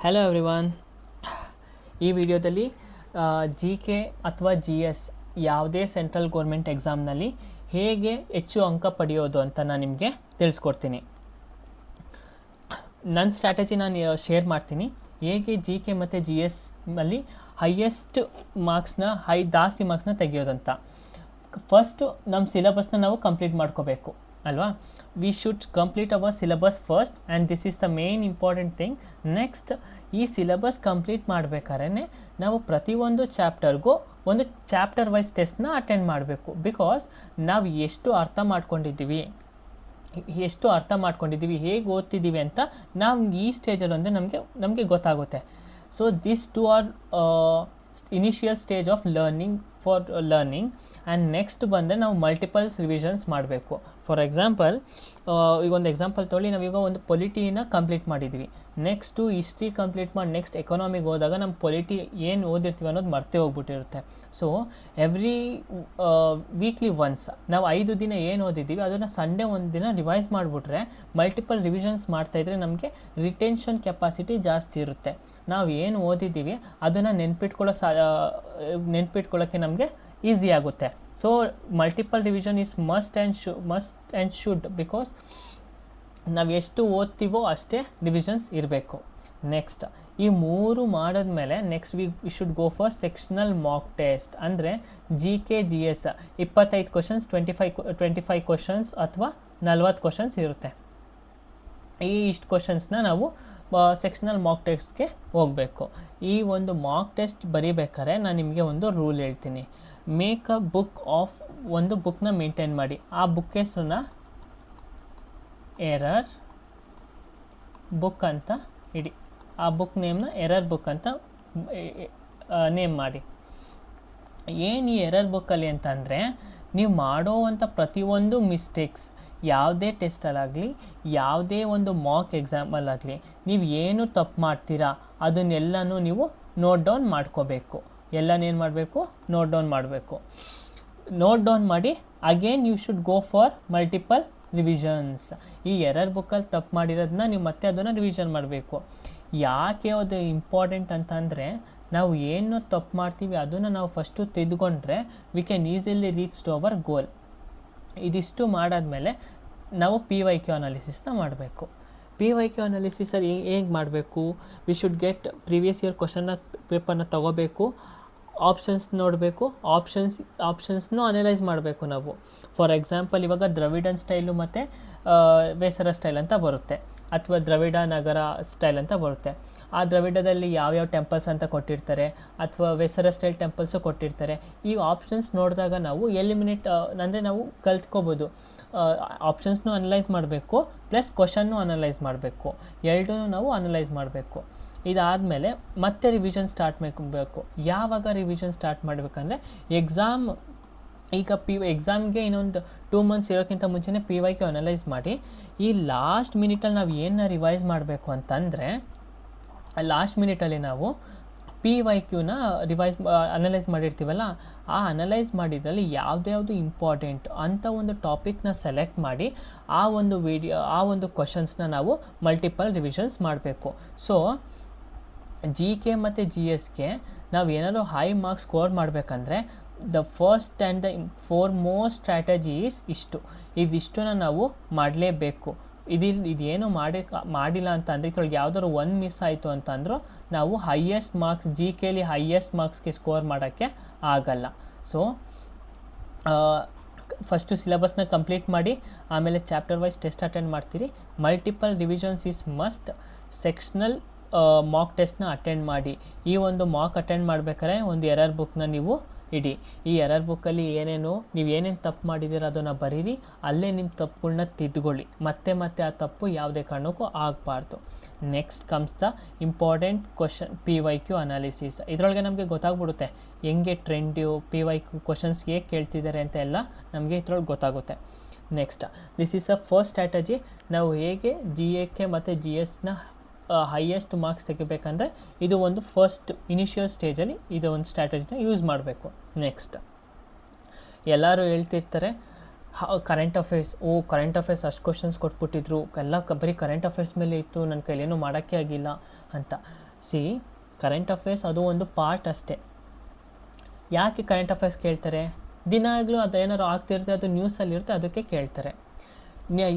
Hello everyone. ಈ ವಿಡಿಯೋದಲ್ಲಿ G K ಅಥವಾ ಜಿ ಎಸ್ ಯಾವುದೇ ಸೆಂಟ್ರಲ್ ಗೌರ್ಮೆಂಟ್ ಎಕ್ಸಾಮ್ನಲ್ಲಿ ಹೇಗೆ ಹೆಚ್ಚು ಅಂಕ ಪಡೆಯೋದು ಅಂತ ನಾನು ನಿಮಗೆ ತಿಳಿಸ್ಕೊಡ್ತೀನಿ. ನನ್ನ ಸ್ಟ್ರಾಟಜಿ ನಾನು ಶೇರ್ ಮಾಡ್ತೀನಿ. ಹೇಗೆ ಜಿ ಕೆ ಮತ್ತು ಜಿ ಎಸ್ ಅಲ್ಲಿ ಹೈಯೆಸ್ಟ್ ಮಾರ್ಕ್ಸ್ನ ಜಾಸ್ತಿ ಮಾರ್ಕ್ಸ್ನ ತೆಗೆಯೋದಂತ. ಫಸ್ಟು ನಮ್ಮ ಸಿಲೆಬಸ್ನ ನಾವು ಕಂಪ್ಲೀಟ್ ಮಾಡ್ಕೋಬೇಕು ಅಲ್ವಾ. We should complete our syllabus first and this is the main important thing. Next, ಈ ಸಿಲೆಬಸ್ ಕಂಪ್ಲೀಟ್ ಮಾಡಬೇಕಾದ್ರೆ ನಾವು ಪ್ರತಿಯೊಂದು ಚಾಪ್ಟರ್ಗೂ ಒಂದು ಚಾಪ್ಟರ್ ವೈಸ್ ಟೆಸ್ಟ್ನ ಅಟೆಂಡ್ ಮಾಡಬೇಕು. ಬಿಕಾಸ್ ನಾವು ಎಷ್ಟು ಅರ್ಥ ಮಾಡ್ಕೊಂಡಿದ್ದೀವಿ, ಹೇಗೆ ಓದ್ತಿದ್ದೀವಿ ಅಂತ ನಾವು ಈ ಸ್ಟೇಜಲ್ಲಿ ಅಂದರೆ ನಮಗೆ ಗೊತ್ತಾಗುತ್ತೆ. So this two are initial stage of learning and next ಬಂದರೆ ನಾವು ಮಲ್ಟಿಪಲ್ಸ್ ರಿವಿಷನ್ಸ್ ಮಾಡಬೇಕು. ಫಾರ್ ಎಕ್ಸಾಂಪಲ್, ಈಗ ಒಂದು ಎಕ್ಸಾಂಪಲ್ ತೊಗೊಳ್ಳಿ. ನಾವೀಗ ಒಂದು ಪೊಲಿಟಿನ ಕಂಪ್ಲೀಟ್ ಮಾಡಿದ್ವಿ, ನೆಕ್ಸ್ಟು ಹಿಸ್ಟ್ರಿ ಕಂಪ್ಲೀಟ್ ಮಾಡಿ ನೆಕ್ಸ್ಟ್ ಎಕಾನಮಿಗೆ ಹೋದಾಗ ನಮ್ಮ ಪೊಲಿಟಿ ಏನು ಓದಿರ್ತೀವಿ ಅನ್ನೋದು ಮರ್ತೇ ಹೋಗ್ಬಿಟ್ಟಿರುತ್ತೆ. ಸೊ ಎವ್ರಿ ವೀಕ್ಲಿ ಒನ್ಸ್ ನಾವು 5 ದಿನ ಏನು ಓದಿದ್ದೀವಿ ಅದನ್ನು ಸಂಡೇ ಒಂದು ದಿನ ರಿವೈಸ್ ಮಾಡಿಬಿಟ್ರೆ, ಮಲ್ಟಿಪಲ್ ರಿವಿಷನ್ಸ್ ಮಾಡ್ತಾಯಿದ್ರೆ ನಮಗೆ ರಿಟೆನ್ಷನ್ ಕೆಪಾಸಿಟಿ ಜಾಸ್ತಿ ಇರುತ್ತೆ. ನಾವು ಏನು ಓದಿದ್ದೀವಿ ಅದನ್ನು ನೆನ್ಪಿಟ್ಕೊಳ್ಳೋಕ್ಕೆ ನಮಗೆ ಈಸಿ ಆಗುತ್ತೆ. So multiple revision is must and should, because ನಾವು ಎಷ್ಟು ಓದ್ತೀವೋ ಅಷ್ಟೇ ರಿವಿಷನ್ಸ್ ಇರಬೇಕು. ನೆಕ್ಸ್ಟ್, ಈ 3 ಮಾಡಿದ್ಮೇಲೆ next we should go for sectional mock test. ಅಂದರೆ G K G S 25 questions, 25 questions ಅಥವಾ 40 ಕ್ವಶನ್ಸ್ ಇರುತ್ತೆ. ಇಷ್ಟು ಕ್ವಶನ್ಸ್ನ ನಾವು ಸೆಕ್ಷನಲ್ ಮಾಕ್ ಟೆಸ್ಟ್ಗೆ ಹೋಗಬೇಕು. ಈ ಒಂದು ಮಾಕ್ ಟೆಸ್ಟ್ ಬರೀಬೇಕಾದ್ರೆ ನಾನು ನಿಮಗೆ ಒಂದು ರೂಲ್ ಹೇಳ್ತೀನಿ. ಮೇಕ್ ಅ ಬುಕ್ ಆಫ್, ಒಂದು ಬುಕ್ನ ಮೇಂಟೈನ್ ಮಾಡಿ. ಆ ಬುಕ್ ಹೆಸರನ್ನ ಎರರ್ ಬುಕ್ ಅಂತ ಇಡಿ. ಆ ಬುಕ್ ನೇಮ್ನ ಎರರ್ ಬುಕ್ ಅಂತ ನೇಮ್ ಮಾಡಿ. ಏನು ಈ ಎರರ್ ಬುಕ್ಕಲ್ಲಿ ಅಂತಂದರೆ, ನೀವು ಮಾಡೋವಂಥ ಪ್ರತಿಯೊಂದು ಮಿಸ್ಟೇಕ್ಸ್, ಯಾವುದೇ ಟೆಸ್ಟಲ್ಲಾಗಲಿ ಯಾವುದೇ ಒಂದು ಮಾಕ್ ಎಕ್ಸಾಮಲ್ಲಾಗಲಿ ನೀವು ಏನು ತಪ್ಪು ಮಾಡ್ತೀರಾ ಅದನ್ನೆಲ್ಲನೂ ನೀವು ನೋಟ್ ಡೌನ್ ಮಾಡ್ಕೋಬೇಕು. ಎಲ್ಲನೇನು ಮಾಡಬೇಕು, ನೋಟ್ ಡೌನ್ ಮಾಡಿ again you should go for multiple revisions. ಈ ಎರರ್ ಬುಕ್ಕಲ್ಲಿ ತಪ್ಪು ಮಾಡಿರೋದನ್ನ ನೀವು ಮತ್ತೆ ಅದನ್ನು ರಿವಿಷನ್ ಮಾಡಬೇಕು. ಯಾಕೆ ಅದು ಇಂಪಾರ್ಟೆಂಟ್ ಅಂತಂದರೆ, ನಾವು ಏನು ತಪ್ಪು ಮಾಡ್ತೀವಿ ಅದನ್ನು ನಾವು ಫಸ್ಟು ತೆಗೆದುಕೊಂಡ್ರೆ we can easily reach to our goal. ಇದಿಷ್ಟು ಮಾಡಾದಮೇಲೆ ನಾವು PYQ ಅನಾಲಿಸಿಸ್ನ ಮಾಡಬೇಕು. PYQ ಅನಾಲಿಸಿಸಲ್ಲಿ ಹೇಗೆ ಮಾಡಬೇಕು, we should get previous year ಕ್ವಶನ್ನ ಪೇಪರ್ನ ತೊಗೋಬೇಕು, ಆಪ್ಷನ್ಸ್ ನೋಡಬೇಕು, ಆಪ್ಷನ್ಸ್ನೂ ಅನಲೈಸ್ ಮಾಡಬೇಕು ನಾವು. ಫಾರ್ ಎಕ್ಸಾಂಪಲ್, ಇವಾಗ ದ್ರವಿಡನ್ ಸ್ಟೈಲು ಮತ್ತು ವೇಸರ ಸ್ಟೈಲ್ ಅಂತ ಬರುತ್ತೆ, ಅಥವಾ ದ್ರವಿಡ ನಗರ ಸ್ಟೈಲ್ ಅಂತ ಬರುತ್ತೆ. ಆ ದ್ರವಿಡದಲ್ಲಿ ಯಾವ್ಯಾವ ಟೆಂಪಲ್ಸ್ ಅಂತ ಕೊಟ್ಟಿರ್ತಾರೆ, ಅಥವಾ ವೇಸರ ಸ್ಟೈಲ್ ಟೆಂಪಲ್ಸು ಕೊಟ್ಟಿರ್ತಾರೆ. ಈ ಆಪ್ಷನ್ಸ್ ನೋಡಿದಾಗ ನಾವು ಅಂದರೆ ನಾವು ಕಲ್ತ್ಕೋಬೋದು. ಆಪ್ಷನ್ಸ್ನೂ ಅನಲೈಸ್ ಮಾಡಬೇಕು, ಪ್ಲಸ್ ಕ್ವಶನ್ನೂ ಅನಲೈಸ್ ಮಾಡಬೇಕು, ಎರಡೂ ನಾವು ಅನಲೈಸ್ ಮಾಡಬೇಕು. ಇದಾದಮೇಲೆ ಮತ್ತೆ ರಿವಿಷನ್ ಸ್ಟಾರ್ಟ್ ಮಾಡಬೇಕು. ಯಾವಾಗ ರಿವಿಷನ್ ಸ್ಟಾರ್ಟ್ ಮಾಡಬೇಕಂದ್ರೆ, ಎಕ್ಸಾಮ್ಗೆ ಇನ್ನೊಂದು 2 ಮಂತ್ಸ್ ಇರೋಕ್ಕಿಂತ ಮುಂಚೆನೇ PYQ ಅನಲೈಸ್ ಮಾಡಿ. ಈ ಲಾಸ್ಟ್ ಮಿನಿಟಲ್ಲಿ ನಾವು ಏನನ್ನ ರಿವೈಸ್ ಮಾಡಬೇಕು ಅಂತಂದರೆ, ಲಾಸ್ಟ್ ಮಿನಿಟಲ್ಲಿ ನಾವು PYQನ ಅನಲೈಸ್ ಮಾಡಿರ್ತೀವಲ್ಲ, ಆ ಅನಲೈಸ್ ಮಾಡಿದ್ರಲ್ಲಿ ಯಾವುದು ಇಂಪಾರ್ಟೆಂಟ್ ಅಂತ ಒಂದು ಟಾಪಿಕ್ನ ಸೆಲೆಕ್ಟ್ ಮಾಡಿ ಆ ಒಂದು ಕ್ವಶನ್ಸ್ನ ನಾವು ಮಲ್ಟಿಪಲ್ ರಿವಿಷನ್ಸ್ ಮಾಡಬೇಕು. ಸೊ ಜಿ ಕೆ ಮತ್ತು ಜಿ ಎಸ್ಗೆ ನಾವು ಏನಾದರೂ ಹೈ ಮಾರ್ಕ್ಸ್ ಸ್ಕೋರ್ ಮಾಡಬೇಕಂದ್ರೆ the first and the foremost strategies ಇದಿಷ್ಟನ್ನ ನಾವು ಮಾಡಲೇಬೇಕು. ಇದೇನು ಮಾಡಿಲ್ಲ ಅಂತಂದರೆ, ಇದ್ರೊಳಗೆ ಯಾವುದಾದ್ರು ಒಂದು ಮಿಸ್ ಆಯಿತು ಅಂತಂದರೂ ನಾವು ಹೈಯೆಸ್ಟ್ ಮಾರ್ಕ್ಸ್, ಜಿ ಕೆಲಿ ಹೈಯೆಸ್ಟ್ ಮಾರ್ಕ್ಸ್ಗೆ ಸ್ಕೋರ್ ಮಾಡೋಕ್ಕೆ ಆಗಲ್ಲ. ಸೊ ಫಸ್ಟು ಸಿಲೆಬಸ್ನ ಕಂಪ್ಲೀಟ್ ಮಾಡಿ, ಆಮೇಲೆ ಚಾಪ್ಟರ್ ವೈಸ್ ಟೆಸ್ಟ್ ಅಟೆಂಡ್ ಮಾಡ್ತೀರಿ. Multiple revisions is must. Sectional mock ಟೆಸ್ಟ್ನ ಅಟೆಂಡ್ ಮಾಡಿ. ಈ ಒಂದು ಮಾಕ್ ಅಟೆಂಡ್ ಮಾಡಬೇಕಾದ್ರೆ ಒಂದು ಎರರ್ ಬುಕ್ನ ನೀವು ಇಡಿ. ಈ ಎರರ್ ಬುಕ್ಕಲ್ಲಿ ನೀವೇನೇನು ತಪ್ಪು ಮಾಡಿದ್ದೀರ ಅದನ್ನು ಬರೀರಿ. ಅಲ್ಲೇ ನಿಮ್ಮ ತಪ್ಪುಗಳನ್ನ ತಿದ್ದುಕೊಳ್ಳಿ. ಮತ್ತೆ ಆ ತಪ್ಪು ಯಾವುದೇ ಕಾರಣಕ್ಕೂ ಆಗಬಾರ್ದು. Next comes the important question, PYQ analysis. ಇದರೊಳಗೆ ನಮಗೆ ಗೊತ್ತಾಗ್ಬಿಡುತ್ತೆ ಹೆಂಗೆ ಟ್ರೆಂಡು, PYQ ಕ್ವಶನ್ಸ್ ಹೇಗೆ ಕೇಳ್ತಿದ್ದಾರೆ ಅಂತ ಎಲ್ಲ ನಮಗೆ ಇದ್ರೊಳಗೆ ಗೊತ್ತಾಗುತ್ತೆ. Next, this is a first strategy. ನಾವು ಹೇಗೆ GK ಮತ್ತು GSನ ಹೈಯೆಸ್ಟ್ ಮಾರ್ಕ್ಸ್ ತೆಗಿಬೇಕಂದ್ರೆ ಇದು ಒಂದು ಫಸ್ಟ್ ಇನಿಷಿಯಲ್ ಸ್ಟೇಜಲ್ಲಿ ಇದು ಒಂದು ಸ್ಟ್ರಾಟಜಿನ ಯೂಸ್ ಮಾಡಬೇಕು. ನೆಕ್ಸ್ಟ್, ಎಲ್ಲರೂ ಹೇಳ್ತಿರ್ತಾರೆ ಕರೆಂಟ್ ಅಫೇರ್ಸ್ ಅಷ್ಟು ಕ್ವಶನ್ಸ್ ಕೊಟ್ಬಿಟ್ಟಿದ್ರು, ಎಲ್ಲ ಬರೀ ಕರೆಂಟ್ ಅಫೇರ್ಸ್ ಮೇಲೆ ಇತ್ತು, ನನ್ನ ಕೈಲೇನೂ ಮಾಡೋಕ್ಕೆ ಆಗಿಲ್ಲ, ಅಂತ. ಸಿ ಕರೆಂಟ್ ಅಫೇರ್ಸ್ ಅದು ಒಂದು ಪಾರ್ಟ್ ಅಷ್ಟೇ. ಯಾಕೆ ಕರೆಂಟ್ ಅಫೇರ್ಸ್ ಕೇಳ್ತಾರೆ? ದಿನಾಗಲೂ ಅದೇನಾದ್ರು ಆಗ್ತಿರುತ್ತೆ, ಅದು ನ್ಯೂಸಲ್ಲಿರುತ್ತೆ, ಅದಕ್ಕೆ ಕೇಳ್ತಾರೆ.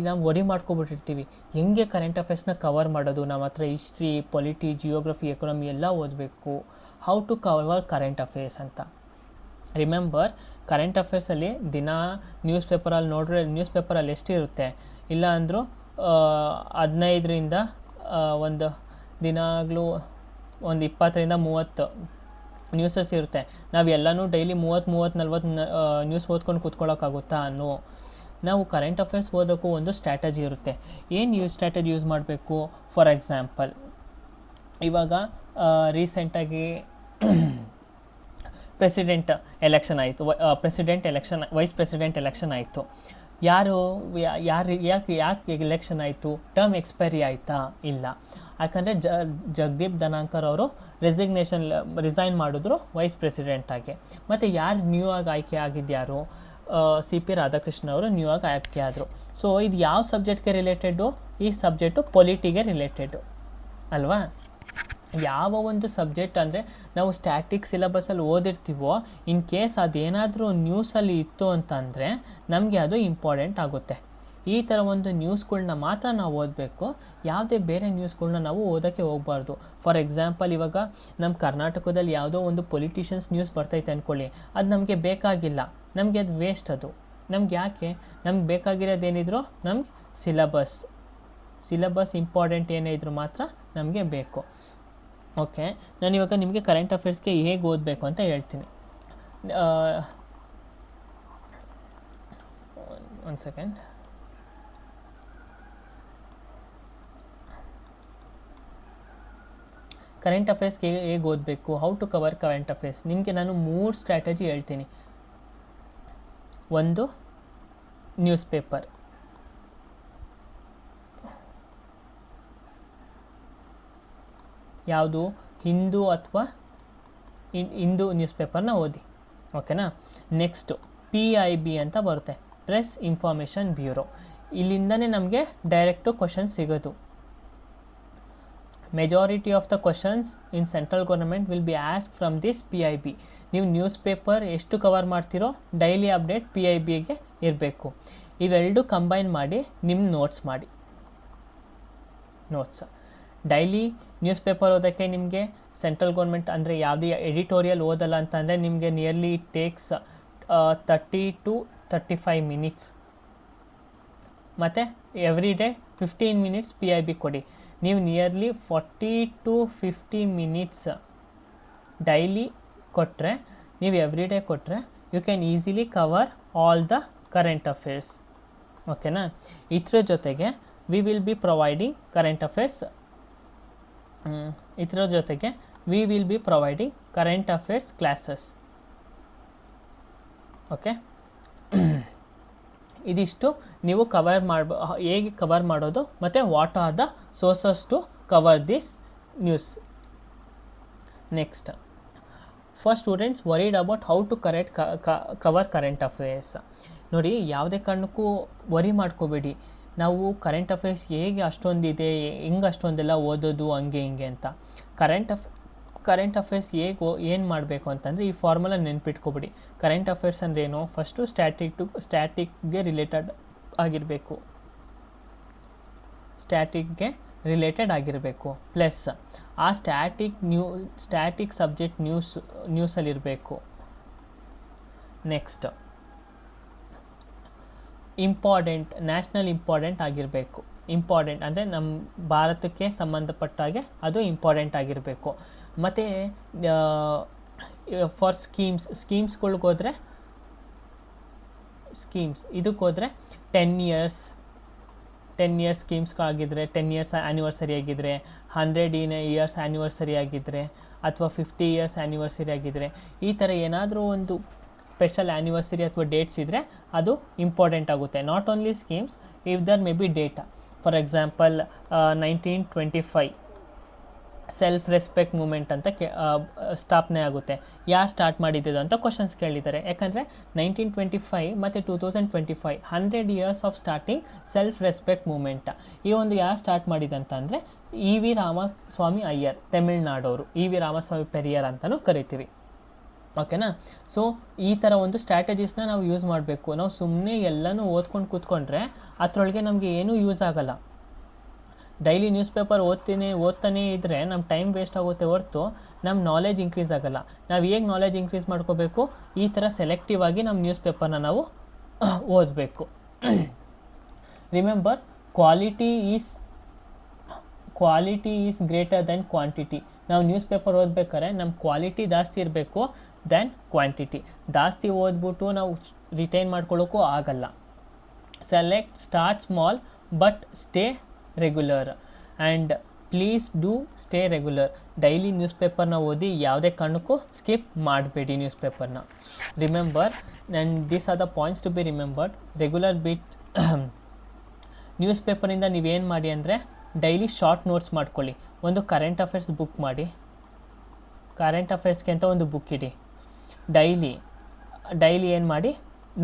ನಾವು ವರಿ ಮಾಡ್ಕೊಬಿಟ್ಟಿರ್ತೀವಿ, ಹೆಂಗೆ ಕರೆಂಟ್ ಅಫೇರ್ಸ್ನ ಕವರ್ ಮಾಡೋದು, ನಮ್ಮ ಹತ್ರ ಹಿಸ್ಟ್ರಿ, ಪೊಲಿಟಿ, ಜಿಯೋಗ್ರಫಿ, ಎಕನಾಮಿ ಎಲ್ಲ ಓದಬೇಕು, how to cover current affairs ಅಂತ. ರಿಮೆಂಬರ್, ಕರೆಂಟ್ ಅಫೇರ್ಸಲ್ಲಿ ದಿನ ನ್ಯೂಸ್ ಪೇಪರಲ್ಲಿ ನೋಡ್ರೆ ನ್ಯೂಸ್ ಪೇಪರಲ್ಲಿ ಎಷ್ಟಿರುತ್ತೆ? ಇಲ್ಲ ಅಂದರೂ 15ರಿಂದ ಒಂದು ದಿನಾಗಲೂ ಒಂದು 20ರಿಂದ 30 ನ್ಯೂಸಸ್ ಇರುತ್ತೆ. ನಾವು ಎಲ್ಲನೂ ಡೈಲಿ 30-40 ನ್ಯೂಸ್ ಓದ್ಕೊಂಡು ಕೂತ್ಕೊಳ್ಳೋಕ್ಕಾಗುತ್ತಾ? ನಾವು ಕರೆಂಟ್ ಅಫೇರ್ಸ್ ಓದೋಕ್ಕೂ ಒಂದು ಸ್ಟ್ರಾಟಜಿ ಇರುತ್ತೆ. ಏನು ಸ್ಟ್ರಾಟಜಿ ಯೂಸ್ ಮಾಡಬೇಕು? ಫಾರ್ ಎಕ್ಸಾಂಪಲ್, ಇವಾಗ ರೀಸೆಂಟಾಗಿ ಪ್ರೆಸಿಡೆಂಟ್ ಎಲೆಕ್ಷನ್ ಆಯಿತು, ವೈಸ್ ಪ್ರೆಸಿಡೆಂಟ್ ಎಲೆಕ್ಷನ್ ಆಯಿತು. ಯಾಕೆ ಎಲೆಕ್ಷನ್ ಆಯಿತು? ಟರ್ಮ್ ಎಕ್ಸ್ಪೈರಿ ಆಯಿತಾ? ಇಲ್ಲ. ಯಾಕಂದರೆ ಜಗದೀಪ್ ಧನಾಂಕರ್ ಅವರು ರಿಸೈನ್ ಮಾಡಿದ್ರು ವೈಸ್ ಪ್ರೆಸಿಡೆಂಟಾಗಿ. ಮತ್ತು ಯಾರು ನ್ಯೂ ಆಗಿ ಆಯ್ಕೆ ಆಗಿದ್ಯಾರು? CP ರಾಧಾಕೃಷ್ಣ ಅವರು ನ್ಯೂ ಆಗಿ ಆಯ್ಕೆ ಆದರು. ಸೊ ಇದು ಯಾವ ಸಬ್ಜೆಕ್ಟ್ಗೆ ರಿಲೇಟೆಡು? ಈ ಸಬ್ಜೆಕ್ಟು ಪೊಲಿಟಿಗೆ ರಿಲೇಟೆಡು ಅಲ್ವಾ? ಯಾವ ಒಂದು ಸಬ್ಜೆಕ್ಟ್ ಅಂದರೆ ನಾವು ಸ್ಟ್ಯಾಟಿಕ್ ಸಿಲೆಬಸಲ್ಲಿ ಓದಿರ್ತೀವೋ, ಇನ್ ಕೇಸ್ ಅದೇನಾದರೂ ನ್ಯೂಸಲ್ಲಿ ಇತ್ತು ಅಂತಂದರೆ ನಮಗೆ ಅದು ಇಂಪಾರ್ಟೆಂಟ್ ಆಗುತ್ತೆ. ಈ ಥರ ಒಂದು ನ್ಯೂಸ್ಗಳ್ನ ಮಾತ್ರ ನಾವು ಓದಬೇಕು, ಯಾವುದೇ ಬೇರೆ ನ್ಯೂಸ್ಗಳ್ನ ನಾವು ಓದೋಕ್ಕೆ ಹೋಗಬಾರ್ದು. ಫಾರ್ ಎಕ್ಸಾಂಪಲ್, ಇವಾಗ ನಮ್ಮ ಕರ್ನಾಟಕದಲ್ಲಿ ಯಾವುದೋ ಒಂದು ಪೊಲಿಟಿಷಿಯನ್ಸ್ ನ್ಯೂಸ್ ಬರ್ತೈತೆ ಅಂದ್ಕೊಳ್ಳಿ, ಅದು ನಮಗೆ ಬೇಕಾಗಿಲ್ಲ, ನಮಗೆ ಅದು ವೇಸ್ಟ್. ಅದು ನಮ್ಗೆ ಯಾಕೆ? ನಮ್ಗೆ ಬೇಕಾಗಿರೋದೇನಿದ್ರು ನಮ್ಗೆ ಸಿಲೆಬಸ್ ಇಂಪಾರ್ಟೆಂಟ್ ಏನೇ ಇದ್ರೂ ಮಾತ್ರ ನಮಗೆ ಬೇಕು. ಓಕೆ, ನಾನಿವಾಗ ನಿಮಗೆ ಕರೆಂಟ್ ಅಫೇರ್ಸ್ಗೆ ಹೇಗೆ ಓದಬೇಕು ಅಂತ ಹೇಳ್ತೀನಿ. ಒಂದು ಸೆಕೆಂಡ್. ಕರೆಂಟ್ ಅಫೇರ್ಸ್ಗೆ ಹೇಗೆ ಓದಬೇಕು, how to cover current affairs, ನಿಮಗೆ ನಾನು 3 ಸ್ಟ್ರಾಟಜಿ ಹೇಳ್ತೀನಿ. ಒಂದು, ನ್ಯೂಸ್ ಪೇಪರ್. ಯಾವುದು? ಹಿಂದೂ ಅಥವಾ ಹಿಂದೂ ನ್ಯೂಸ್ ಪೇಪರ್ನ ಓದಿ. ಓಕೆನಾ? ನೆಕ್ಸ್ಟು PIB ಅಂತ ಬರುತ್ತೆ, ಪ್ರೆಸ್ ಇನ್ಫಾರ್ಮೇಷನ್ ಬ್ಯೂರೋ. ಇಲ್ಲಿಂದನೇ ನಮಗೆ ಡೈರೆಕ್ಟು ಕ್ವಶನ್ಸ್ ಸಿಗೋದು. Majority of the questions in central government will be ask from this PIB. ನೀವು ನ್ಯೂಸ್ ಪೇಪರ್ ಎಷ್ಟು ಕವರ್ ಮಾಡ್ತೀರೋ ಡೈಲಿ ಅಪ್ಡೇಟ್ PIBಗೆ ಇರಬೇಕು. ಇವೆರಡು ಕಂಬೈನ್ ಮಾಡಿ ನಿಮ್ಮ ನೋಟ್ಸ್ ಮಾಡಿ. ಡೈಲಿ ನ್ಯೂಸ್ ಪೇಪರ್ ಓದೋಕ್ಕೆ ನಿಮಗೆ ಸೆಂಟ್ರಲ್ ಗೌರ್ಮೆಂಟ್ ಅಂದರೆ ಯಾವುದೇ ಎಡಿಟೋರಿಯಲ್ ಓದಲ್ಲ ಅಂತಂದರೆ ನಿಮಗೆ nearly it takes 30 to 35 minutes. ಮತ್ತು ಎವ್ರಿ ಡೇ 15 ಮಿನಿಟ್ಸ್ PIB ಕೊಡಿ. ನೀವು ನಿಯರ್ಲಿ 40 to 50 ಮಿನಿಟ್ಸ್ ಡೈಲಿ ಕೊಟ್ಟರೆ, ನೀವು ಎವ್ರಿ ಡೇ ಕೊಟ್ಟರೆ, you can easily cover all the current affairs. ಓಕೆನಾ? ಇದ್ರ ಜೊತೆಗೆ we will be providing current affairs classes. Okay, ಇದಿಷ್ಟು ನೀವು ಹೇಗೆ ಕವರ್ ಮಾಡೋದು ಮತ್ತು what are the sources to cover this news. Next, for students worried about how to cover current affairs. ನೋಡಿ, ಯಾವುದೇ ಕಾರಣಕ್ಕೂ ವರಿ ಮಾಡ್ಕೋಬೇಡಿ. ನಾವು ಕರೆಂಟ್ ಅಫೇರ್ಸ್ ಹೇಗೆ ಅಷ್ಟೊಂದಿದೆ, ಹೆಂಗೆ ಅಷ್ಟೊಂದೆಲ್ಲ ಓದೋದು, ಹಂಗೆ ಹಿಂಗೆ ಅಂತ. ಕರೆಂಟ್ ಅಫೇರ್ಸ್ ಏನು ಮಾಡಬೇಕು ಅಂತಂದರೆ, ಈ ಫಾರ್ಮುಲಾ ನೆನ್ಪಿಟ್ಕೊಬಿಡಿ. ಕರೆಂಟ್ ಅಫೇರ್ಸ್ ಅಂದರೆ ಏನು? ಫಸ್ಟು ಸ್ಟ್ಯಾಟಿಕ್ಗೆ ರಿಲೇಟೆಡ್ ಆಗಿರಬೇಕು. ಪ್ಲಸ್ ಆ ಸ್ಟ್ಯಾಟಿಕ್ ಸಬ್ಜೆಕ್ಟ್ ನ್ಯೂಸಲ್ಲಿರಬೇಕು. ನೆಕ್ಸ್ಟ್, ನ್ಯಾಷನಲ್ ಇಂಪಾರ್ಟೆಂಟ್ ಆಗಿರಬೇಕು. ಇಂಪಾರ್ಟೆಂಟ್ ಅಂದರೆ ನಮ್ಮ ಭಾರತಕ್ಕೆ ಸಂಬಂಧಪಟ್ಟಾಗೆ ಅದು ಇಂಪಾರ್ಟೆಂಟ್ ಆಗಿರಬೇಕು. ಮತ್ತು ಫಾರ್ ಸ್ಕೀಮ್ಸ್ಗಳಿಗೋದ್ರೆ ಇದಕ್ಕೋದ್ರೆ 10 ಇಯರ್ಸ್ ಸ್ಕೀಮ್ಸ್ಗಾಗಿದ್ದರೆ, 10 ಇಯರ್ಸ್ ಆ್ಯನಿವರ್ಸರಿ ಆಗಿದ್ದರೆ, 100 ಇಯರ್ಸ್ ಆ್ಯನಿವರ್ಸರಿ ಆಗಿದ್ದರೆ, ಅಥವಾ 50 ಇಯರ್ಸ್ ಆ್ಯನಿವರ್ಸರಿ ಆಗಿದ್ದರೆ, ಈ ಥರ ಏನಾದರೂ ಒಂದು ಸ್ಪೆಷಲ್ ಆ್ಯನಿವರ್ಸರಿ ಅಥವಾ ಡೇಟ್ಸ್ ಇದ್ದರೆ ಅದು ಇಂಪಾರ್ಟೆಂಟ್ ಆಗುತ್ತೆ. Not only schemes, if there may be data. For example 1925 self respect movement ಅಂತ ಸ್ಥಾಪನೆ ಆಗುತ್ತೆ. ಯಾರು ಸ್ಟಾರ್ಟ್ ಮಾಡಿದ್ದು ಅಂತ ಕ್ವಶನ್ಸ್ ಕೇಳಿದ್ದಾರೆ. ಯಾಕಂದರೆ 1925 ಮತ್ತು 2025 100 years of starting self respect moment. ಈ ಒಂದು ಯಾರು ಸ್ಟಾರ್ಟ್ ಮಾಡಿದಂತ ಅಂದರೆ ಇ ವಿ ರಾಮಸ್ವಾಮಿ ಅಯ್ಯರ್, ತಮಿಳ್ನಾಡವರು. ಇ ವಿ ರಾಮಸ್ವಾಮಿ ಪೆರಿಯರ್ ಅಂತಲೂ ಕರಿತೀವಿ. ಓಕೆನಾ. ಸೊ ಈ ಥರ ಒಂದು ಸ್ಟ್ರಾಟಜೀಸ್ನ ನಾವು ಯೂಸ್ ಮಾಡಬೇಕು. ನಾವು ಸುಮ್ಮನೆ ಎಲ್ಲನೂ ಓದ್ಕೊಂಡು ಕೂತ್ಕೊಂಡ್ರೆ ಅದರೊಳಗೆ ನಮಗೆ ಏನೂ ಯೂಸ್ ಆಗೋಲ್ಲ. ಡೈಲಿ ನ್ಯೂಸ್ ಪೇಪರ್ ಓದ್ತಾನೇ ಇದ್ದರೆ ನಮ್ಮ ಟೈಮ್ ವೇಸ್ಟ್ ಆಗುತ್ತೆ ಹೊರತು ನಮ್ಮ ನಾಲೆಜ್ ಇನ್ಕ್ರೀಸ್ ಆಗೋಲ್ಲ. ನಾವು ಹೇಗೆ ನಾಲೆಜ್ ಇನ್ಕ್ರೀಸ್ ಮಾಡ್ಕೋಬೇಕು, ಈ ಥರ ಸೆಲೆಕ್ಟಿವ್ ಆಗಿ ನಮ್ಮ ನ್ಯೂಸ್ ಪೇಪರ್ನ ನಾವು ಓದಬೇಕು. Remember, quality is greater than quantity. ನಾವು ನ್ಯೂಸ್ ಪೇಪರ್ ಓದ್ಬೇಕಾದ್ರೆ ನಮ್ಮ ಕ್ವಾಲಿಟಿ ಜಾಸ್ತಿ ಇರಬೇಕು ದೆನ್ ಕ್ವಾಂಟಿಟಿ. ಜಾಸ್ತಿ ಓದ್ಬಿಟ್ಟು ನಾವು ರಿಟೈನ್ ಮಾಡ್ಕೊಳ್ಳೋಕ್ಕೂ ಆಗಲ್ಲ. Start small but stay regular and please do stay regular. Daily news ಪೇಪರ್ನ ಓದಿ ಯಾವುದೇ ಕಾರಣಕ್ಕೂ ಸ್ಕಿಪ್ ಮಾಡಬೇಡಿ ನ್ಯೂಸ್ ಪೇಪರ್ನ. Remember, and these are the points to be remembered. Regular bit news ಪೇಪರಿಂದ ನೀವೇನು ಮಾಡಿ ಅಂದರೆ ಡೈಲಿ ಶಾರ್ಟ್ ನೋಟ್ಸ್ ಮಾಡ್ಕೊಳ್ಳಿ. ಒಂದು ಕರೆಂಟ್ ಅಫೇರ್ಸ್ ಬುಕ್ ಮಾಡಿ, ಕರೆಂಟ್ ಅಫೇರ್ಸ್ಗೆ ಅಂತ ಒಂದು ಬುಕ್ ಇಡಿ. ಡೈಲಿ ಏನು ಮಾಡಿ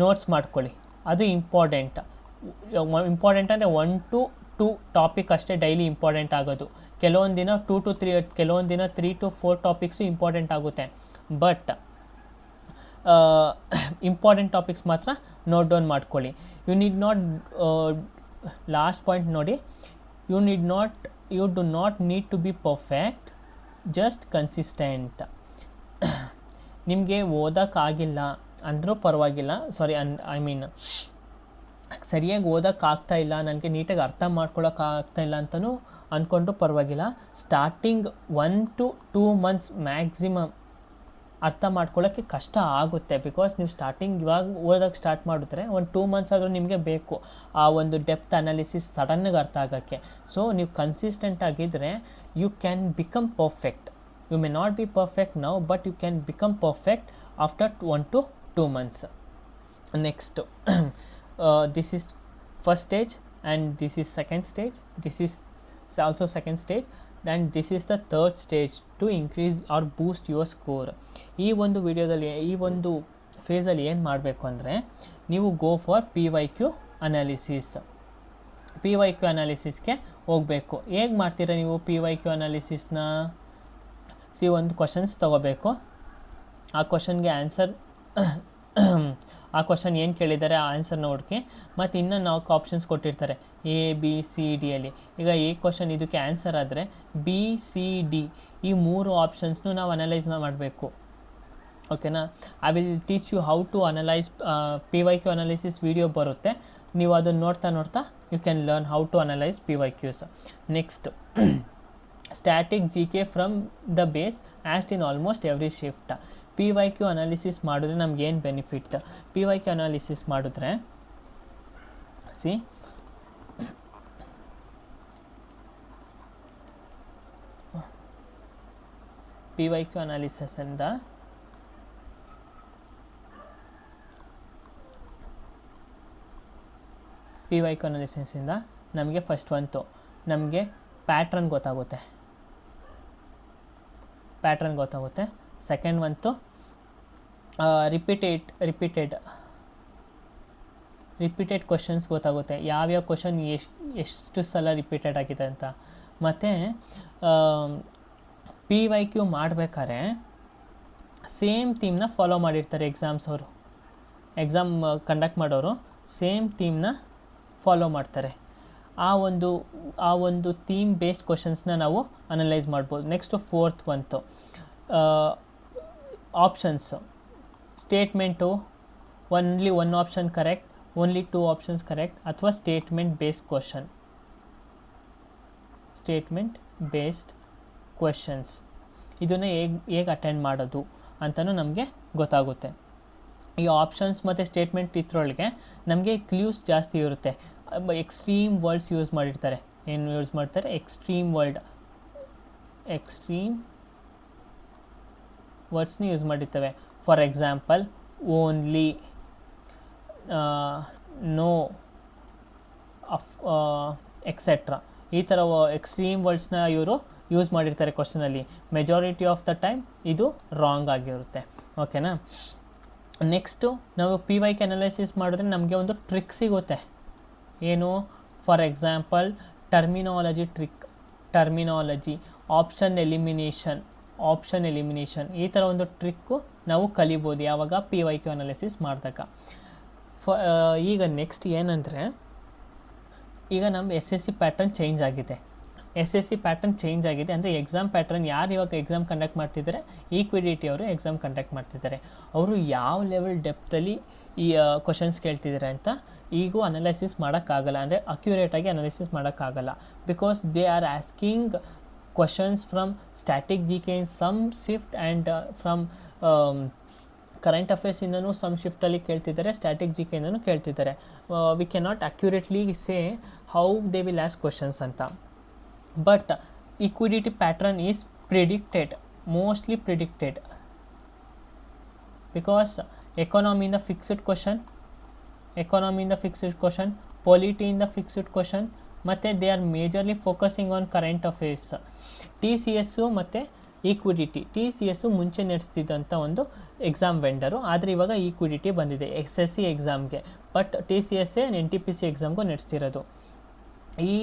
ನೋಟ್ಸ್ ಮಾಡ್ಕೊಳ್ಳಿ. ಅದು ಇಂಪಾರ್ಟೆಂಟ್ ಅಂದರೆ 1 to 2 ಟಾಪಿಕ್ ಅಷ್ಟೇ ಡೈಲಿ ಇಂಪಾರ್ಟೆಂಟ್ ಆಗೋದು. ಕೆಲವೊಂದು ದಿನ 2 to 3, ಕೆಲವೊಂದು ದಿನ 3 to 4 ಟಾಪಿಕ್ಸು ಇಂಪಾರ್ಟೆಂಟ್ ಆಗುತ್ತೆ. ಬಟ್ ಇಂಪಾರ್ಟೆಂಟ್ ಟಾಪಿಕ್ಸ್ ಮಾತ್ರ ನೋಟ್ ಡೌನ್ ಮಾಡ್ಕೊಳ್ಳಿ. You need not, last point ನೋಡಿ, you do not need to be perfect, just consistent. ನಿಮಗೆ ಓದೋಕ್ಕಾಗಿಲ್ಲ ಅಂದರೂ ಪರವಾಗಿಲ್ಲ, ಸರಿಯಾಗಿ ಓದೋಕ್ಕಾಗ್ತಾಯಿಲ್ಲ, ನನಗೆ ನೀಟಾಗಿ ಅರ್ಥ ಮಾಡ್ಕೊಳ್ಳೋಕ್ಕಾಗ್ತಾಯಿಲ್ಲ ಅಂತಲೂ ಅಂದ್ಕೊಂಡ್ರೂ ಪರವಾಗಿಲ್ಲ. ಸ್ಟಾರ್ಟಿಂಗ್ 1 to 2 months ಮ್ಯಾಕ್ಸಿಮಮ್ ಅರ್ಥ ಮಾಡ್ಕೊಳ್ಳೋಕ್ಕೆ ಕಷ್ಟ ಆಗುತ್ತೆ. ಬಿಕಾಸ್ ನೀವು ಇವಾಗ ಓದೋಕ್ಕೆ ಸ್ಟಾರ್ಟ್ ಮಾಡಿದ್ರೆ 1-2 months ಆದರೂ ನಿಮಗೆ ಬೇಕು ಆ ಒಂದು ಡೆಪ್ತ್ ಅನಾಲಿಸಿಸ್ ಸಡನ್ನಾಗಿ ಅರ್ಥ ಆಗೋಕ್ಕೆ. ಸೊ ನೀವು ಕನ್ಸಿಸ್ಟೆಂಟ್ ಆಗಿದ್ದರೆ you can become perfect. You may not be perfect now, but you can become perfect after 1 to 2 months. Next, this is first stage and this is second stage. This is also second stage and this is the third stage to increase or boost your score. ಈ ಒಂದು ವಿಡಿಯೋದಲ್ಲಿ, ಈ ಒಂದು ಫೇಸಲ್ಲಿ ಏನು ಮಾಡಬೇಕು ಅಂದರೆ ನೀವು go for PYQ analysis. PYQ ಅನಾಲಿಸಿಸ್ಗೆ ಹೋಗಬೇಕು. ಹೇಗೆ ಮಾಡ್ತೀರಾ ನೀವು PYQ ಅನಾಲಿಸಿಸ್ನ? ಒಂದು ಕ್ವಶನ್ಸ್ ತೊಗೋಬೇಕು. ಆ ಕ್ವಶನ್ಗೆ ಆನ್ಸರ್, ಆ ಕ್ವಶನ್ ಏನು ಕೇಳಿದ್ದಾರೆ ಆ ಆನ್ಸರ್ನ ಹುಡುಕಿ, ಮತ್ತು ಇನ್ನೂ 4 ಆಪ್ಷನ್ಸ್ ಕೊಟ್ಟಿರ್ತಾರೆ ABCDಯಲ್ಲಿ. ಈಗ ಎ ಕ್ವಶನ್ ಇದಕ್ಕೆ ಆನ್ಸರ್ ಆದರೆ BCD ಈ 3 ಆಪ್ಷನ್ಸ್ನು ನಾವು ಅನಲೈಸ್ ಮಾಡಬೇಕು. ಓಕೆನಾ. I will teach you how to analyse. PYQ analysis video ಬರುತ್ತೆ, ನೀವು ಅದನ್ನು ನೋಡ್ತಾ you can learn how to analyse PYQs. Next, static GK from the base asked in almost every shift. PYQ analysis ಮಾಡಿದ್ರೆ ನಮಗೇನು benefit? PYQ analysis ಮಾಡಿದ್ರೆ PYQ ಅನಾಲಿಸಿಸಿಂದ ನಮಗೆ first ಒಂದು ನಮಗೆ ಪ್ಯಾಟ್ರನ್ ಗೊತ್ತಾಗುತ್ತೆ. ಸೆಕೆಂಡ್ ಒಂದು ರಿಪೀಟೆಡ್ ಕ್ವಶನ್ಸ್ ಗೊತ್ತಾಗುತ್ತೆ, ಯಾವ್ಯಾವ ಕ್ವಶನ್ ಎಷ್ಟು ಸಲ ರಿಪೀಟೆಡ್ ಆಗಿದೆ ಅಂತ. ಮತ್ತು PYQ ಮಾಡಬೇಕಾದ್ರೆ ಸೇಮ್ ಥೀಮ್ನ ಫಾಲೋ ಮಾಡಿರ್ತಾರೆ ಎಕ್ಸಾಮ್ ಕಂಡಕ್ಟ್ ಮಾಡೋರು ಸೇಮ್ ಥೀಮ್ನ ಫಾಲೋ ಮಾಡ್ತಾರೆ. ಆ ಒಂದು ಥೀಮ್ ಬೇಸ್ಡ್ ಕ್ವಶನ್ಸ್ನ ನಾವು ಅನಲೈಸ್ ಮಾಡ್ಬೋದು. ನೆಕ್ಸ್ಟು ಫೋರ್ತ್ ಬಂತು options. Statement only 1 option correct, only 2 options correct, ಅಥವಾ ಸ್ಟೇಟ್ಮೆಂಟ್ ಬೇಸ್ಡ್ ಕ್ವೆಶನ್ಸ್. ಇದನ್ನು ಹೇಗೆ ಅಟೆಂಡ್ ಮಾಡೋದು ಅಂತಲೂ ನಮಗೆ ಗೊತ್ತಾಗುತ್ತೆ. ಈ ಆಪ್ಷನ್ಸ್ ಮತ್ತು ಸ್ಟೇಟ್ಮೆಂಟ್ ಇದ್ರೊಳಗೆ ನಮಗೆ ಕ್ಲೂಸ್ ಜಾಸ್ತಿ ಇರುತ್ತೆ. ಎಕ್ಸ್ಟ್ರೀಮ್ ವರ್ಡ್ಸ್ ಯೂಸ್ ಮಾಡಿರ್ತಾರೆ. ಏನು ಯೂಸ್ ಮಾಡ್ತಾರೆ? ಎಕ್ಸ್ಟ್ರೀಮ್ ವರ್ಡ್ಸ್ನ ಯೂಸ್ ಮಾಡಿರ್ತವೆ. For example, only, no, etcetera. ಈ ಥರ ಎಕ್ಸ್ಟ್ರೀಮ್ ವರ್ಡ್ಸ್ನ ಇವರು ಯೂಸ್ ಮಾಡಿರ್ತಾರೆ ಕ್ವಶನಲ್ಲಿ. ಮೆಜಾರಿಟಿ ಆಫ್ ದ ಟೈಮ್ ಇದು ರಾಂಗ್ ಆಗಿರುತ್ತೆ. ಓಕೆನಾ. ನೆಕ್ಸ್ಟು ನಾವು ಪಿ ವೈ ಕೆ ಅನಾಲಿಸಿಸ್ ಮಾಡಿದ್ರೆ ನಮಗೆ ಒಂದು ಟ್ರಿಕ್ ಸಿಗುತ್ತೆ. ಏನು? For example terminology trick, terminology, option elimination ಈ ಥರ ಒಂದು ಟ್ರಿಕ್ಕು ನಾವು ಕಲಿಬೋದು ಯಾವಾಗ ಪಿ ವೈ ಕ್ಯೂ ಅನಾಲಿಸಿಸ್ ಮಾಡಿದಾಗ. ಈಗ ನೆಕ್ಸ್ಟ್ ಏನಂದರೆ, ಈಗ ನಮ್ಮ S S C pattern change ಆಗಿದೆ. ಅಂದರೆ ಎಕ್ಸಾಮ್ ಪ್ಯಾಟರ್ನ್ ಯಾರು ಇವಾಗ ಎಕ್ಸಾಮ್ ಕಂಡಕ್ಟ್ ಮಾಡ್ತಿದ್ದಾರೆ, ಈಕ್ವಿಡಿಟಿ ಅವರು ಎಕ್ಸಾಮ್ ಕಂಡಕ್ಟ್ ಮಾಡ್ತಿದ್ದಾರೆ. ಅವರು ಯಾವ ಲೆವೆಲ್ ಡೆಪ್ತಲ್ಲಿ ಈ ಕ್ವಶನ್ಸ್ ಕೇಳ್ತಿದ್ದಾರೆ ಅಂತ ಈಗೂ ಅನಾಲಿಸಿಸ್ ಮಾಡೋಕ್ಕಾಗಲ್ಲ, ಅಂದರೆ ಅಕ್ಯುರೇಟಾಗಿ ಅನಾಲಿಸಿಸ್ ಮಾಡೋಕ್ಕಾಗಲ್ಲ. Because they are asking questions from static G K in some shift and from current ಅಫೇರ್ಸಿಂದನೂ ಸಮ್ ಶಿಫ್ಟಲ್ಲಿ ಕೇಳ್ತಿದ್ದಾರೆ, ಸ್ಟ್ಯಾಟಿಕ್ ಜಿ ಕೆಯಿಂದನೂ ಕೇಳ್ತಿದ್ದಾರೆ. We cannot accurately say how they will ask questions ಅಂತ. But equity pattern is mostly predicted, because economy in the fixed question, polity in the fixed question, ಮತ್ತು they are majorly focusing on current affairs. TCS ಮತ್ತು ಈಕ್ವಿಡಿಟಿ, TCS ಮುಂಚೆ ನಡೆಸ್ತಿದ್ದಂಥ ಒಂದು exam ವೆಂಡರು, ಆದರೆ ಇವಾಗ ಈಕ್ವಿಡಿಟಿ ಬಂದಿದೆ SSC ಎಕ್ಸಾಮ್ಗೆ. But TCS NTPC ಎಕ್ಸಾಮ್ಗೂ ನಡೆಸ್ತಿರೋದು. ಈ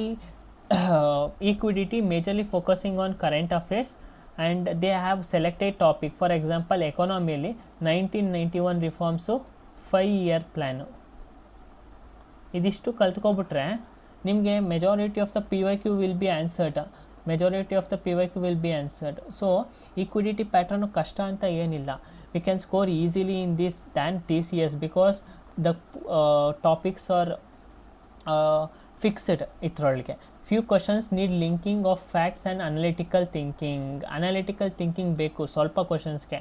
equity majorly focusing on current affairs, and they have selected topic. For example, economy 1991 reforms 5-year plan. ಇದಿಷ್ಟು ಕಲ್ತ್ಕೊಬಿಟ್ರೆ ನಿಮಗೆ majority of the P Y Q will be answered. So equity pattern ಕಷ್ಟ ಅಂತ ಏನಿಲ್ಲ. We can score easily in this than TCS, because the topics are fixed. ಇದರೊಳಗೆ few questions need linking of facts and analytical thinking ಬೇಕು ಸ್ವಲ್ಪ ಕ್ವಶನ್ಸ್ಗೆ.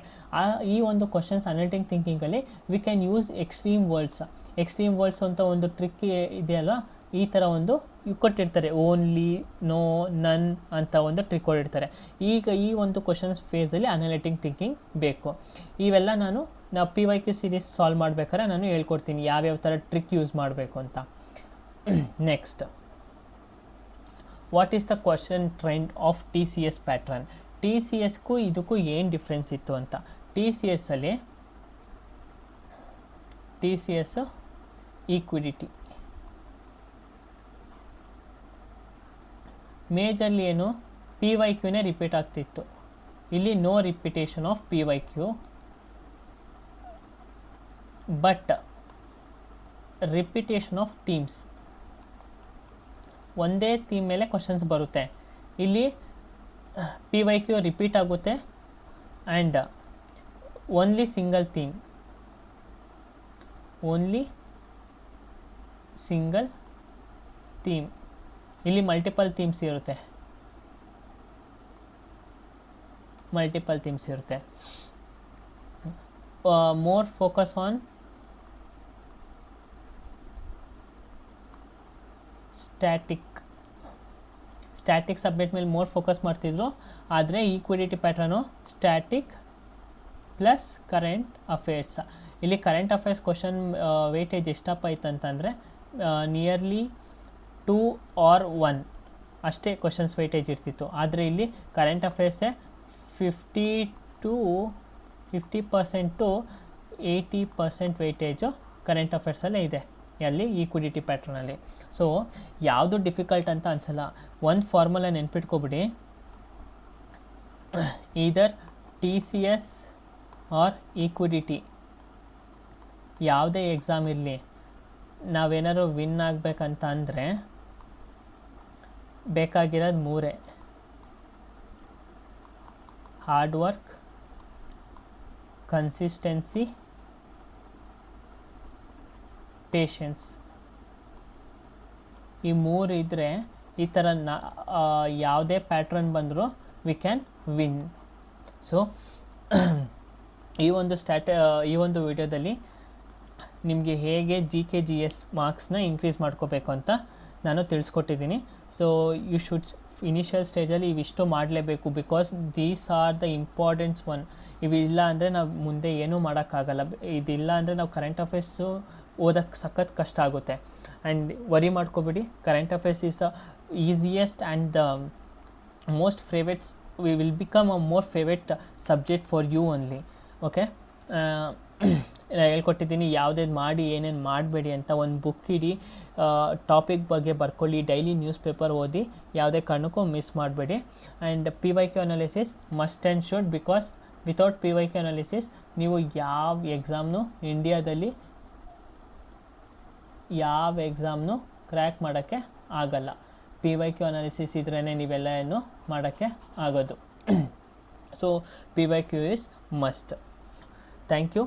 ಈ ಒಂದು questions analytic ಥಿಂಕಿಂಗಲ್ಲಿ we can use extreme words ಅಂತ ಒಂದು ಟ್ರಿಕ್ ಇದೆಯಲ್ಲ, ಈ ಥರ ಒಂದು ಕೊಟ್ಟಿರ್ತಾರೆ. ಓನ್ಲಿ, ನೋ, ನನ್ ಅಂತ ಒಂದು ಟ್ರಿಕ್ ಕೊಟ್ಟಿರ್ತಾರೆ. ಈಗ ಈ ಒಂದು ಕ್ವಶನ್ಸ್ ಫೇಸಲ್ಲಿ ಅನಾಲಿಟಿಕ್ ಥಿಂಕಿಂಗ್ ಬೇಕು. ಇವೆಲ್ಲ ನಾವು PYQ ಸೀರೀಸ್ ಸಾಲ್ವ್ ಮಾಡ್ಬೇಕಾದ್ರೆ ನಾನು ಹೇಳ್ಕೊಡ್ತೀನಿ ಯಾವ್ಯಾವ ಥರ ಟ್ರಿಕ್ ಯೂಸ್ ಮಾಡಬೇಕು ಅಂತ. Next, what is the question trend of TCS pattern? TCSಗೂ ಇದಕ್ಕೂ ಏನು ಡಿಫ್ರೆನ್ಸ್ ಇತ್ತು ಅಂತ. TCS ಈಕ್ವಿಡಿಟಿ ಮೇಜರ್ಲಿ ಏನು PYQನೇ ರಿಪೀಟ್ ಆಗ್ತಿತ್ತು. ಇಲ್ಲಿ no repetition of PYQ, but repetition of themes. ಒಂದೇ ಥೀಮ್ ಮೇಲೆ ಕ್ವಶನ್ಸ್ ಬರುತ್ತೆ. ಇಲ್ಲಿ PYQ ರಿಪೀಟ್ ಆಗುತ್ತೆ ಆ್ಯಂಡ್ ಓನ್ಲಿ ಸಿಂಗಲ್ ಥೀಮ್. ಇಲ್ಲಿ ಮಲ್ಟಿಪಲ್ ಥೀಮ್ಸ್ ಇರುತ್ತೆ. More focus on static subject ಮೇಲೆ ಮೋರ್ ಫೋಕಸ್ ಮಾಡ್ತಿದ್ರು. ಆದರೆ equity pattern static plus current affairs. ಇಲ್ಲಿ ಕರೆಂಟ್ ಅಫೇರ್ಸ್ ಕ್ವಶನ್ ವೇಟೇಜ್ ಎಷ್ಟಪ್ಪ ಆಯ್ತು ಅಂತಂದರೆ ನಿಯರ್ಲಿ 2 or 1 ಅಷ್ಟೇ ಕ್ವಶನ್ಸ್ ವೇಟೇಜ್ ಇರ್ತಿತ್ತು. ಆದರೆ ಇಲ್ಲಿ ಕರೆಂಟ್ ಅಫೇರ್ಸೇ 50% to 80% ವೇಟೇಜು ಕರೆಂಟ್ ಅಫೇರ್ಸಲ್ಲೇ ಇದೆ ಅಲ್ಲಿ ಈಕ್ವಿಡಿಟಿ ಪ್ಯಾಟ್ರನಲ್ಲಿ. ಸೊ ಯಾವುದು ಡಿಫಿಕಲ್ಟ್ ಅಂತ ಅನಿಸಲ್ಲ. ಒಂದು ಫಾರ್ಮುಲಾ ನೆನ್ಪಿಟ್ಕೊಬಿಡಿ, ಈದರ್ TCS ಆರ್ ಈಕ್ವಿಡಿಟಿ ಯಾವುದೇ ಎಕ್ಸಾಮ್ ಇರಲಿ, ನಾವೇನಾದ್ರು ವಿನ್ ಆಗಬೇಕಂತ ಅಂದರೆ ಬೇಕಾಗಿರೋದು 3: ಹಾರ್ಡ್ ವರ್ಕ್, ಕನ್ಸಿಸ್ಟೆನ್ಸಿ, ಪೇಷನ್ಸ್. ಈ 3 ಇದ್ದರೆ ಈ ಥರ ಯಾವುದೇ ಪ್ಯಾಟ್ರನ್ ಬಂದರೂ ವಿ ಕ್ಯಾನ್ ವಿನ್. ಸೊ ಈ ಒಂದು ವಿಡಿಯೋದಲ್ಲಿ ನಿಮಗೆ ಹೇಗೆ GK/GS ಮಾರ್ಕ್ಸ್ನ ಇನ್ಕ್ರೀಸ್ ಮಾಡ್ಕೋಬೇಕು ಅಂತ ನಾನು ತಿಳಿಸ್ಕೊಟ್ಟಿದ್ದೀನಿ. ಸೊ ಯು ಶುಡ್ ಇನಿಷಿಯಲ್ ಸ್ಟೇಜಲ್ಲಿ ಇವಿಷ್ಟು ಮಾಡಲೇಬೇಕು, because these are the importants one. ಇವಿಲ್ಲ ಅಂದರೆ ನಾವು ಮುಂದೆ ಏನೂ ಮಾಡೋಕ್ಕಾಗಲ್ಲ. ಇದಿಲ್ಲ ಅಂದರೆ ನಾವು ಕರೆಂಟ್ ಅಫೇರ್ಸು ಓದೋಕ್ಕೆ ಸಖತ್ ಕಷ್ಟ ಆಗುತ್ತೆ. ಆ್ಯಂಡ್ ವರಿ ಮಾಡ್ಕೊಬೇಡಿ, current affairs is the easiest and the most favorites will become a more favorite subject for you only. Okay, ಹೇಳ್ಕೊಟ್ಟಿದ್ದೀನಿ ಯಾವುದೇನು ಮಾಡಿ ಏನೇನು ಮಾಡಬೇಡಿ ಅಂತ. ಒಂದು ಬುಕ್ ಇಡಿ, ಟಾಪಿಕ್ ಬಗ್ಗೆ ಬರ್ಕೊಳ್ಳಿ, ಡೈಲಿ ನ್ಯೂಸ್ ಪೇಪರ್ ಓದಿ, ಯಾವುದೇ ಕಾರಣಕ್ಕೂ ಮಿಸ್ ಮಾಡಬೇಡಿ. And PYQ analysis must and should, because without PYQ analysis ನೀವು ಯಾವ ಇಂಡಿಯಾದಲ್ಲಿ ಯಾವ ಎಕ್ಸಾಮ್ನು ಕ್ರ್ಯಾಕ್ ಮಾಡೋಕ್ಕೆ ಆಗಲ್ಲ. PYQ ಅನಾಲಿಸಿಸ್ ಇದ್ರೇ ನೀವೆಲ್ಲ ಏನು ಮಾಡೋಕ್ಕೆ ಆಗೋದು. So PYQ is must. Thank you.